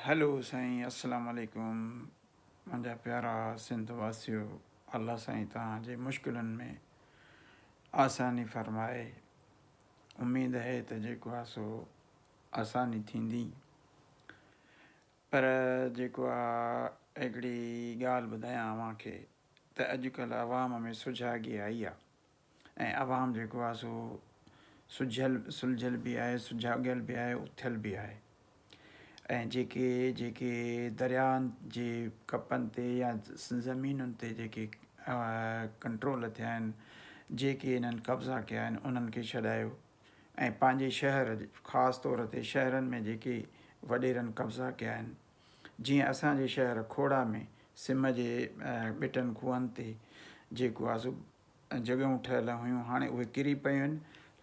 Hello साईं, अस्सलाम वालेकुम। मुंहिंजा प्यारा सिंध वासियो, अल्लाह साईं तव्हांजे मुश्किलुनि में आसानी फ़रमाए। उमेदु आहे त जेको आहे सो आसानी थींदी। पर जेको आहे हिकिड़ी ॻाल्हि ॿुधायां अव्हांखे त अॼुकल्ह अवाम में सुॼागी आई आहे ऐं अवाम जेको आहे सो सुलझियल बि आहे, सुॼागियल बि आहे, उथियल बि आहे। ऐं जेके दरियानि जे कपनि ते या ज़मीनुनि ते जेके कंट्रोल थिया आहिनि, जेके इन्हनि कब्ज़ा कया आहिनि, उन्हनि खे छॾायो ऐं पंहिंजे शहर ख़ासि तौर ते शहरनि में जेके वॾेरनि कब्ज़ा कया आहिनि, जीअं असांजे शहर खोड़ा में सिम जे ॿिटनि खूहनि ते जेको आहे सो जॻहियूं ठहियल हुयूं, हाणे उहे किरी पियूं आहिनि।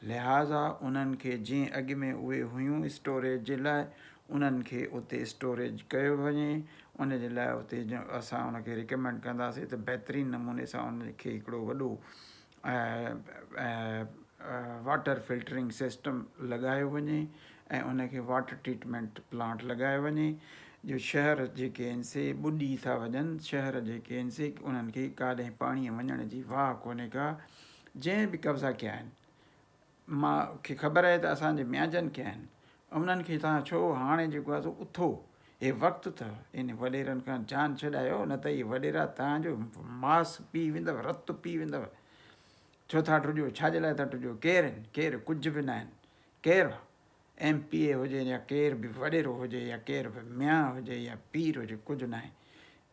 लिहाज़ा उन्हनि खे जीअं अॻु में उहे हुयूं स्टोरेज जे लाइ, उन्हनि खे उते स्टोरेज कयो वञे। उन जे लाइ उते असां उनखे रिकमेंड कंदासीं त बहितरीनु नमूने सां उनखे हिकिड़ो वॾो वाटर फिल्टरिंग सिस्टम लॻायो वञे ऐं उनखे वाटर ट्रीटमेंट प्लांट लॻायो वञे। जो शहर जेके आहिनि से ॿुॾी था वञनि, शहर जेके आहिनि से उन्हनि खे काॾहें पाणीअ वञण जी वाह कोन्हे का। जंहिं बि कब्ज़ा कया आहिनि, मूंखे ख़बर आहे त असांजे मियाजनि कया आहिनि, उन्हनि खे तव्हां छो हाणे जेको आहे सो उथो, हे वक़्तु अथव, इन वॾेरनि खां जान छॾायो, न त इहे वॾेरा तव्हांजो मांस पी वेंदव, रतु पी वेंदव। छो था टुॼो? छाजे लाइ था टुॼो? केरु आहिनि? केरु? कुझु बि न आहिनि। केरु MP हुजे या केरु बि वॾेरो हुजे या केरु बि मियां हुजे या पीर हुजे, कुझु न आहे।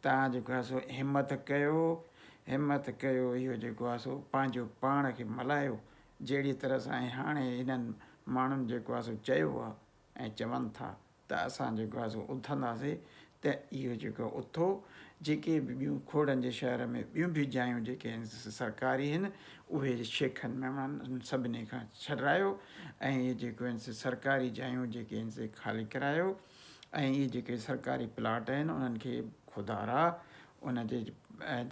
तव्हां जेको आहे सो हिमत कयो, इहो जेको आहे सो पंहिंजो पाण खे मल्हायो जहिड़ी तरह सां। ऐं हाणे हिननि माण्हुनि जेको आहे सो चयो आहे ऐं चवनि था त असां जेको आहे सो उथंदासीं, त इहो जेको उथो। जेके बि ॿियूं खोड़नि जे शहर में ॿियूं बि जायूं जेके आहिनि सरकारी आहिनि, उहे शेखनि महिमाननि सभिनी खां छॾायो ऐं इहे जेके आहिनि से सरकारी जायूं जेके आहिनि से ख़ाली करायो। ऐं इहे जेके सरकारी प्लाट आहिनि उन्हनि खे खुदारा उनजे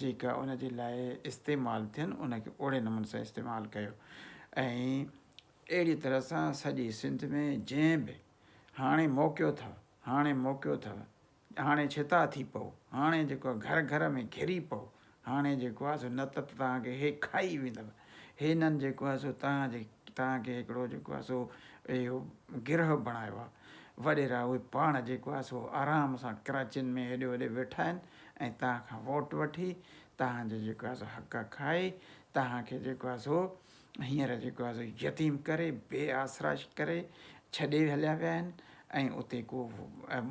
जेका उनजे लाइ इस्तेमालु थियनि, उनखे ओड़े नमूने सां इस्तेमालु कयो। ऐं अहिड़ी तरह सां सॼे सिंध में जंहिं बि हाणे मौक़ियो अथव, हाणे छिता थी पओ, हाणे जेको आहे घर घर में घिरी पओ। हाणे जेको आहे सो न त तव्हांखे हे खाई वेंदव। हिननि जेको आहे सो तव्हांखे हिकिड़ो जेको आहे सो इहो गिरह बणायो आहे। वॾेरा उहे पाण जेको आहे सो आराम सां कराचियुनि में हेॾे होॾे वेठा आहिनि ऐं तव्हां खां वोट वठी तव्हांजो जेको आहे सो हक़ खाए, तव्हांखे जेको आहे सो हींअर जेको आहे सो यतीम करे, बेआसरा करे छॾे हलिया विया आहिनि। ऐं उते को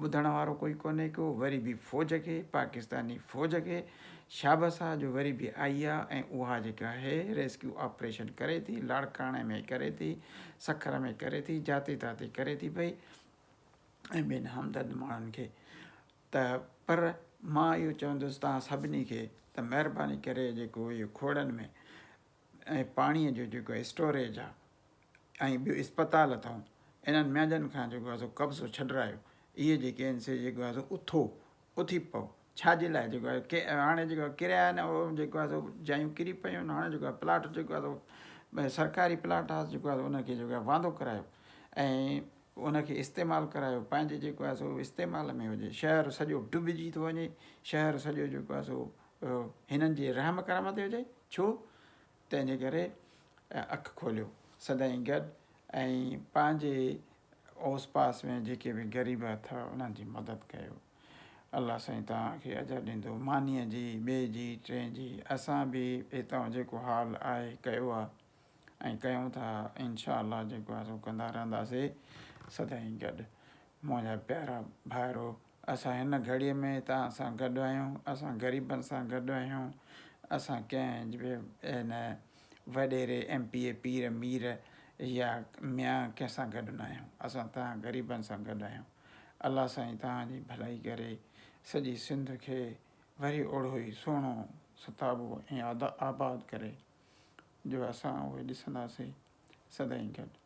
ॿुधण वारो कोई कोन्हे को। वरी बि फ़ौज खे, पाकिस्तानी फ़ौज खे शाबस आहे जो वरी बि आई आहे ऐं उहा जेका आहे रेस्क्यू ऑपरेशन करे थी, लाड़काणे में करे थी, सखर में करे थी, जाते ताते करे थी पई ऐं ॿियनि हमदर्द माण्हुनि खे। त पर मां इहो चवंदुसि तव्हां सभिनी खे त महिरबानी करे जेको इहो खोड़नि में ऐं पाणीअ जो जेको स्टोरेज आहे ऐं ॿियो इस्पताल अथऊं, इन्हनि म्याजनि खां जेको आहे सो कब्ज़ो छॾायो। इहे जेके आहिनि से जेको आहे सो उथी पओ। छाजे लाइ? जेको आहे हाणे जेको आहे किरिया आहिनि, उहो जेको आहे सो जायूं किरी पियूं आहिनि। हाणे जेको आहे प्लाट जेको आहे सो सरकारी प्लाट आहे, जेको आहे उनखे जेको आहे वांदो करायो ऐं उनखे इस्तेमालु करायो, पंहिंजे जेको आहे सो इस्तेमाल में हुजे। शहर सॼो डुबिजी थो वञे, शहर सॼो जेको आहे सो हिननि जे रहम करम ते हुजे। छो? तंहिंजे करे अखि खोलियो सदाईं गॾु ऐं पंहिंजे ओस पास में जेके बि ग़रीब अथव उन्हनि जी मदद कयो। अलाह साईं तव्हांखे अजर ॾींदो, मानीअ जी, ॿिए जी, टे जी। असां बि हितां जेको हाल आहे कयो आहे ऐं कयूं था, इनशा अलाह जेको आहे सो कंदा रहंदासीं सदाईं गॾु। मुंहिंजा प्यारा भाइरो, असां हिन घड़ीअ में तव्हां सां गॾु आहियूं, असां ग़रीबनि सां गॾु आहियूं। असां कंहिं बि इन वॾेरे MP पीर मीर या मियां कंहिंसां गॾु न आहियूं। असां तव्हां ग़रीबनि सां गॾु आहियूं। अलाह साईं तव्हांजी भलाई करे सॼी सिंध खे वरी ओड़ो ई सुहिणो सताबो ऐं आबाद करे जो असां उहे ॾिसंदासीं सदाईं गॾु।